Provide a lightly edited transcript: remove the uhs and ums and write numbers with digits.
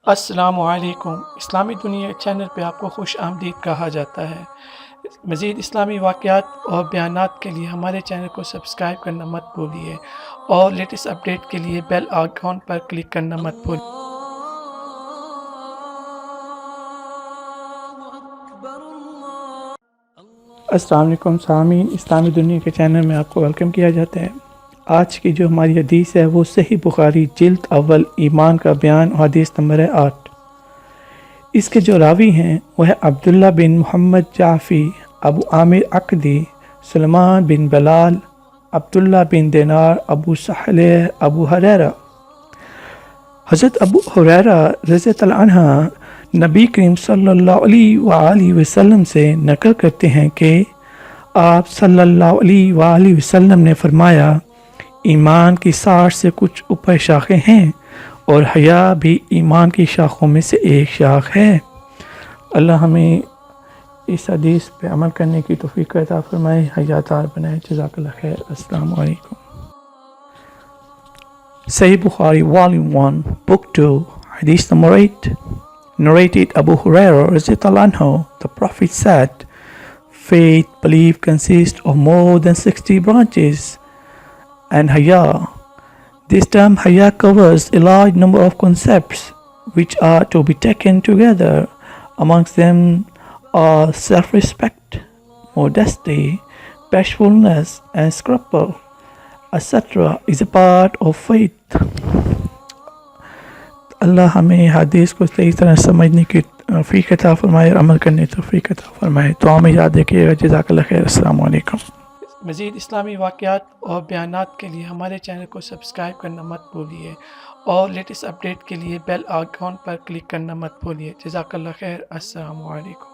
السلام علیکم۔ اسلامی دنیا چینل پہ آپ کو خوش آمدید کہا جاتا ہے۔ مزید اسلامی واقعات اور بیانات کے لیے ہمارے چینل کو سبسکرائب کرنا مت بھولیے اور لیٹسٹ اپڈیٹ کے لیے بیل آئیکن پر کلک کرنا مت بھولیے۔ السلام علیکم سامعین، اسلامی دنیا کے چینل میں آپ کو ویلکم کیا جاتا ہے۔ آج کی جو ہماری حدیث ہے وہ صحیح بخاری جلد اول ایمان کا بیان، حدیث نمبر ہے 8۔ اس کے جو راوی ہیں وہ ہے عبداللہ بن محمد جعفی، ابو عامر عقدی، سلمان بن بلال، عبداللہ بن دینار، ابو صالح، ابو ہریرہ۔ حضرت ابو ہریرہ رضی اللہ عنہ نبی کریم صلی اللہ علیہ وآلہ وسلم سے نقل کرتے ہیں کہ آپ صلی اللہ علیہ وآلہ وسلم نے فرمایا، ایمان کی 60 سے کچھ اوپر شاخیں ہیں اور حیا بھی ایمان کی شاخوں میں سے ایک شاخ ہے۔ اللہ ہمیں اس حدیث پہ عمل کرنے کی توفیق عطا فرمائے، حیاتار بنائے۔ جزاک اللہ خیر۔ السلام علیکم۔ صحیح بخاری Volume 1 Book 2 Hadith number 8 Narrated Abu Hurairah radiallahu anhu, the Prophet said, faith, belief consists of more than 60 branches, and haya. This term haya covers a large number of concepts which are to be taken together. Amongst them are self-respect, modesty, bashfulness, and scruple, etc. is a part of faith. اللہ ہمیں حدیث کو صحیح طرح سمجھنے کی توفیق عطا فرمائے اور عمل کرنے کی توفیق عطا فرمائے۔ تو ہمیں یاد رکھیے گا۔ جزاک اللہ خیر۔ السلام علیکم۔ مزید اسلامی واقعات اور بیانات کے لیے ہمارے چینل کو سبسکرائب کرنا مت بھولیے اور لیٹسٹ اپڈیٹ کے لیے بیل آئیکن پر کلک کرنا مت بھولیے۔ جزاک اللہ خیر۔ السلام علیکم۔